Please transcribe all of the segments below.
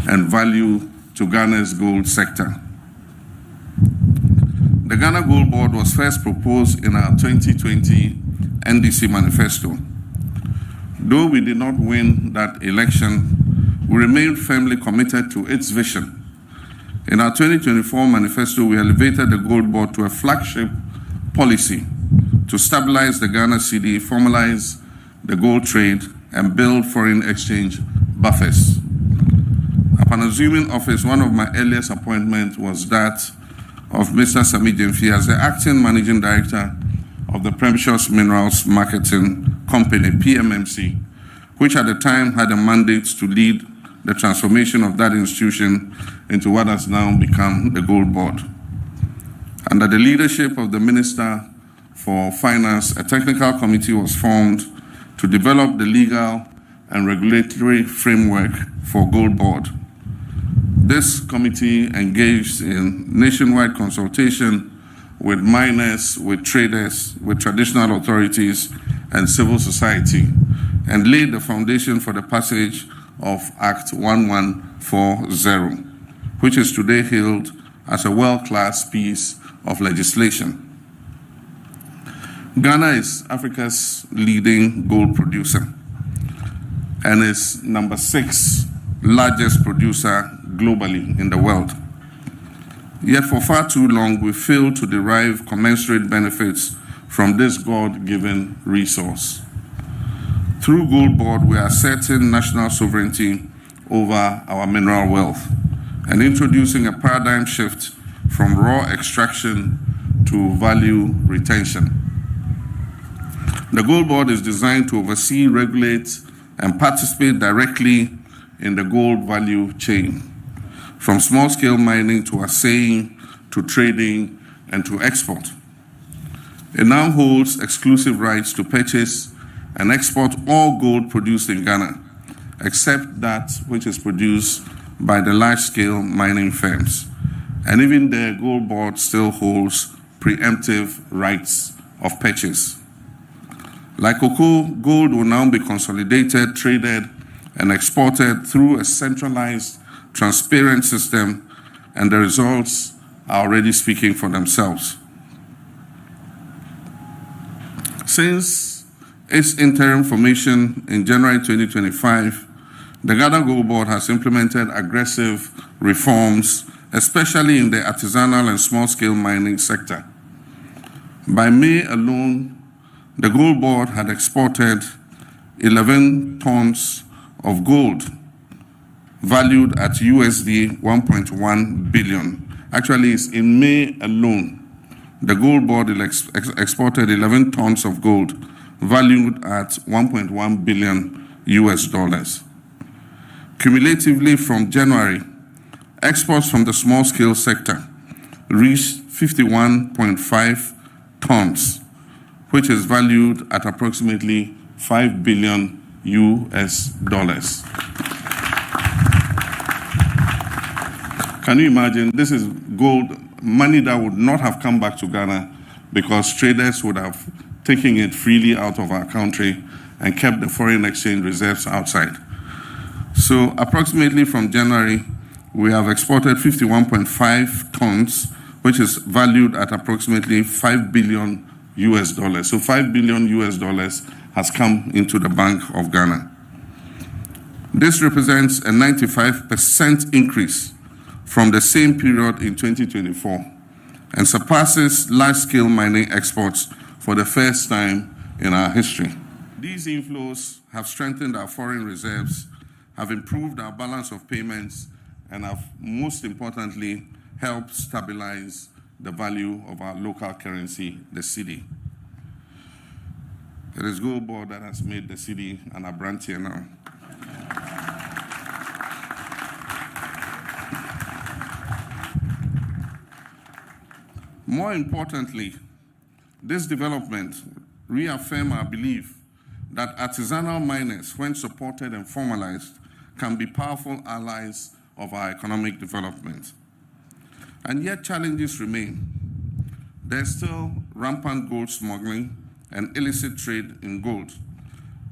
and value to Ghana's gold sector. The Ghana Gold Board was first proposed in our 2020 NDC manifesto. Though we did not win that election, we remained firmly committed to its vision. In our 2024 manifesto, we elevated the Gold Board to a flagship policy to stabilize the Ghana cedi, formalize the gold trade, and build foreign exchange buffers. Upon assuming office, one of my earliest appointments was that of Mr. Sami Jemfi as the acting managing director of the Precious Minerals Marketing Company, PMMC, which at the time had a mandate to lead the transformation of that institution into what has now become the Gold Board. Under the leadership of the Minister for Finance, a technical committee was formed to develop the legal and regulatory framework for Gold Board. This committee engaged in nationwide consultation with miners, with traders, with traditional authorities, and civil society, and laid the foundation for the passage of Act 1140, which is today hailed as a world-class piece of legislation. Ghana is Africa's leading gold producer and is number 6 largest producer globally in the world. Yet for far too long, we failed to derive commensurate benefits from this God-given resource. Through Gold Board, we are asserting national sovereignty over our mineral wealth and introducing a paradigm shift from raw extraction to value retention. The Gold Board is designed to oversee, regulate, and participate directly in the gold value chain, from small-scale mining to assaying, to trading, and to export. It now holds exclusive rights to purchase and export all gold produced in Ghana, except that which is produced by the large-scale mining firms. And even the Gold Board still holds preemptive rights of purchase. Like cocoa, gold will now be consolidated, traded, and exported through a centralized, transparent system, and the results are already speaking for themselves. Since its interim formation in January 2025, the Ghana Gold Board has implemented aggressive reforms, especially in the artisanal and small-scale mining sector. By May alone, the Gold Board had exported 11 tons of gold valued at USD 1.1 billion. Actually, it's in May alone, the Gold Board exported 11 tons of gold valued at 1.1 billion US dollars. Cumulatively from January, exports from the small-scale sector reached 51.5 tons, which is valued at approximately 5 billion US dollars. Can you imagine? This is gold, money that would not have come back to Ghana because traders would have taken it freely out of our country and kept the foreign exchange reserves outside. So approximately from January, we have exported 51.5 tons, which is valued at approximately 5 billion US dollars. So 5 billion US dollars has come into the Bank of Ghana. This represents a 95% increase from the same period in 2024 and surpasses large-scale mining exports for the first time in our history. These inflows have strengthened our foreign reserves, have improved our balance of payments, and have, most importantly, helped stabilize the value of our local currency, the cedi. It is Gold Board that has made the cedi an abrantier now. More importantly, this development reaffirms our belief that artisanal miners, when supported and formalized, can be powerful allies of our economic development. And yet challenges remain. There's still rampant gold smuggling and illicit trade in gold.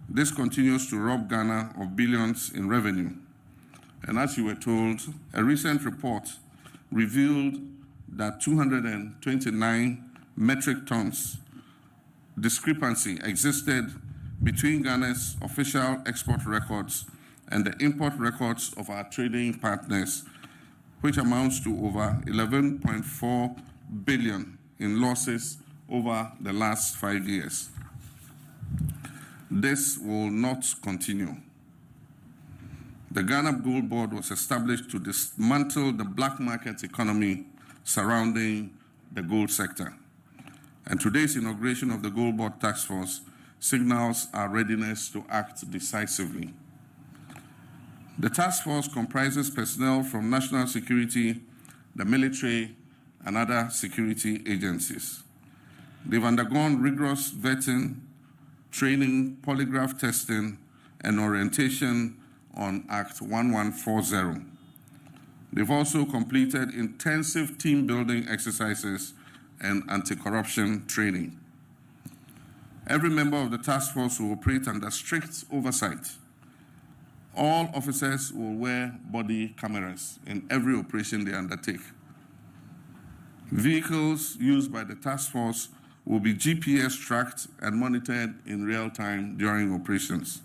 This continues to rob Ghana of billions in revenue. And as you were told, a recent report revealed that 229 metric tons discrepancy existed between Ghana's official export records and the import records of our trading partners, which amounts to over 11.4 billion in losses over the last 5 years. This will not continue. The Ghana Gold Board was established to dismantle the black market economy surrounding the gold sector. And today's inauguration of the GoldBod Taskforce signals our readiness to act decisively. The task force comprises personnel from national security, the military, and other security agencies. They've undergone rigorous vetting, training, polygraph testing, and orientation on Act 1140. They've also completed intensive team building exercises and anti-corruption training. Every member of the task force will operate under strict oversight. All officers will wear body cameras in every operation they undertake. Vehicles used by the task force will be GPS tracked and monitored in real time during operations.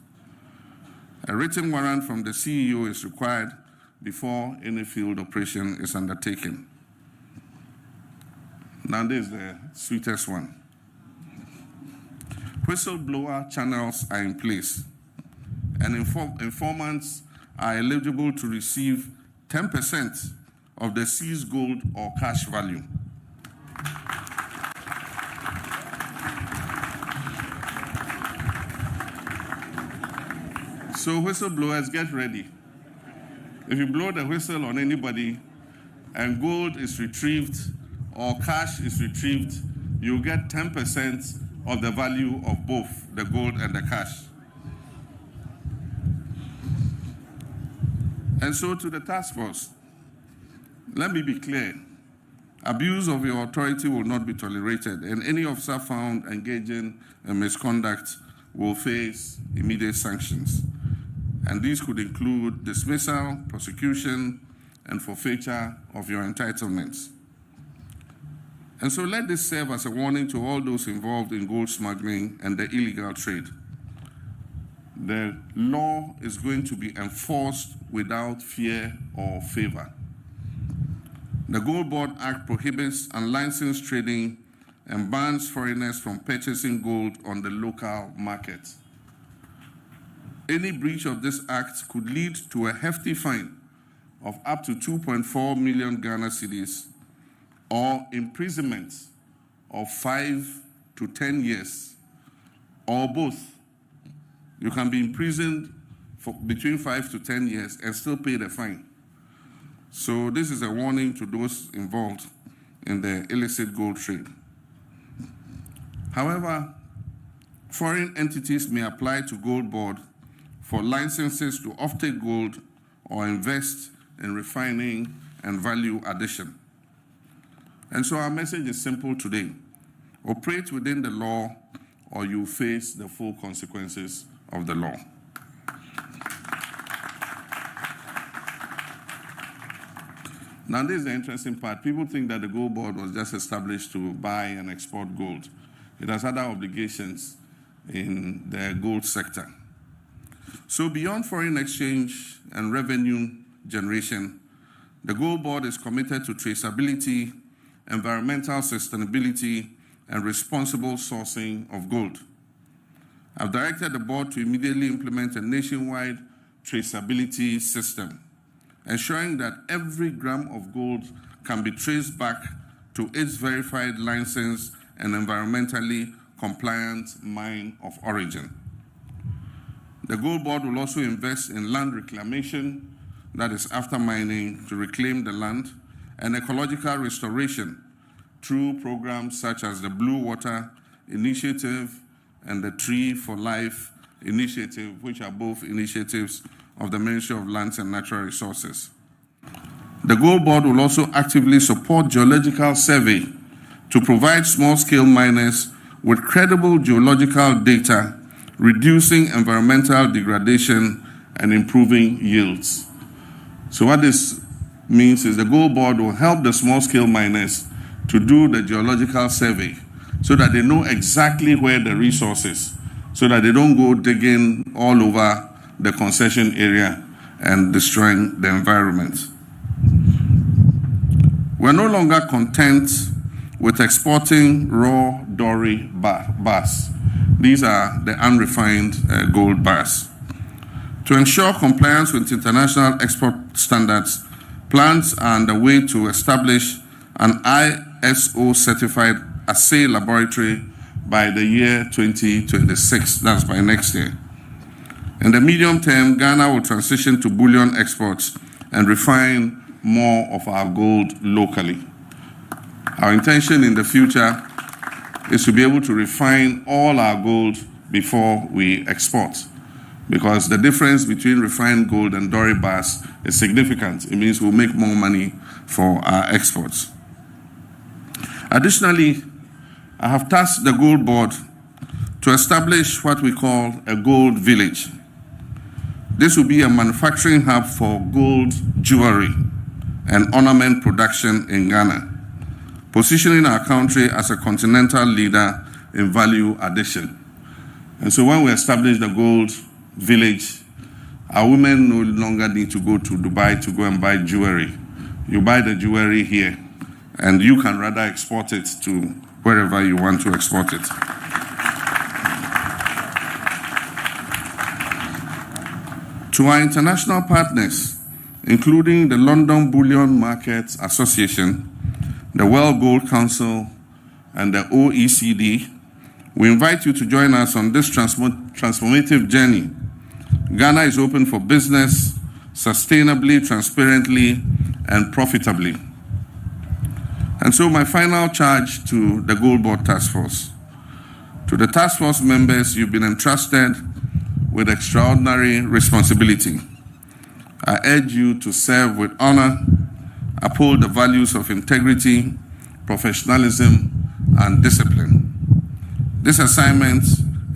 A written warrant from the CEO is required before any field operation is undertaken. Now this is the sweetest one. Whistleblower channels are in place, and informants are eligible to receive 10% of the seized gold or cash value. So whistleblowers, get ready. If you blow the whistle on anybody and gold is retrieved or cash is retrieved, you'll get 10% of the value of both the gold and the cash. And so to the task force, let me be clear. Abuse of your authority will not be tolerated, and any officer found engaging in misconduct will face immediate sanctions. And these could include dismissal, prosecution, and forfeiture of your entitlements. And so let this serve as a warning to all those involved in gold smuggling and the illegal trade. The law is going to be enforced without fear or favor. The Gold Board Act prohibits unlicensed trading and bans foreigners from purchasing gold on the local market. Any breach of this act could lead to a hefty fine of up to 2.4 million Ghana cedis or imprisonment of 5 to 10 years, or both. You can be imprisoned for between 5 to 10 years and still pay the fine. So this is a warning to those involved in the illicit gold trade. However, foreign entities may apply to Gold Board for licenses to offtake gold or invest in refining and value addition. And so our message is simple today. Operate within the law or you face the full consequences of the law. Now this is the interesting part. People think that the Gold Board was just established to buy and export gold. It has other obligations in the gold sector. So beyond foreign exchange and revenue generation, the Gold Board is committed to traceability, environmental sustainability, and responsible sourcing of gold. I've directed the board to immediately implement a nationwide traceability system, ensuring that every gram of gold can be traced back to its verified license and environmentally compliant mine of origin. The Gold Board will also invest in land reclamation, that is after mining, to reclaim the land, and ecological restoration through programs such as the Blue Water Initiative and the Tree for Life Initiative, which are both initiatives of the Ministry of Lands and Natural Resources. The Gold Board will also actively support geological survey to provide small-scale miners with credible geological data, reducing environmental degradation and improving yields. So what this means is the Gold Board will help the small-scale miners to do the geological survey so that they know exactly where the resource is, so that they don't go digging all over the concession area and destroying the environment. We're no longer content with exporting raw doré bars. These are the unrefined gold bars. To ensure compliance with international export standards, plans are underway to establish an ISO-certified assay laboratory by the year 2026. That's by next year. In the medium term, Ghana will transition to bullion exports and refine more of our gold locally. Our intention in the future is to be able to refine all our gold before we export, because the difference between refined gold and doré bars is significant. It means we'll make more money for our exports. Additionally, I have tasked the Gold Board to establish what we call a gold village. This will be a manufacturing hub for gold jewelry and ornament production in Ghana, positioning our country as a continental leader in value addition. And so when we establish the gold village, our women no longer need to go to Dubai to go and buy jewelry. You buy the jewelry here, and you can rather export it to wherever you want to export it. To our international partners, including the London Bullion Markets Association, the World Gold Council, and the OECD, we invite you to join us on this transformative journey. Ghana is open for business, sustainably, transparently, and profitably. And so my final charge to the GoldBod Task Force. To the task force members, you've been entrusted with extraordinary responsibility. I urge you to serve with honor, uphold the values of integrity, professionalism, and discipline. This assignment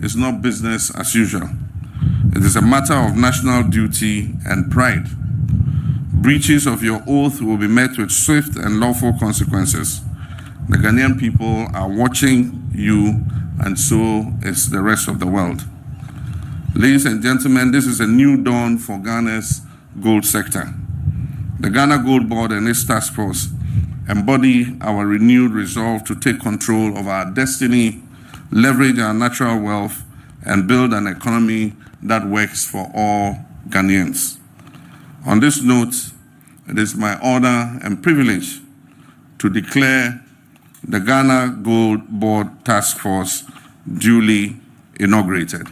is not business as usual. It is a matter of national duty and pride. Breaches of your oath will be met with swift and lawful consequences. The Ghanaian people are watching you, and so is the rest of the world. Ladies and gentlemen, this is a new dawn for Ghana's gold sector. The Ghana Gold Board and its task force embody our renewed resolve to take control of our destiny, leverage our natural wealth, and build an economy that works for all Ghanaians. On this note, it is my honor and privilege to declare the Ghana Gold Board Task Force duly inaugurated.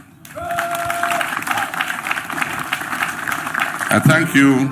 I thank you.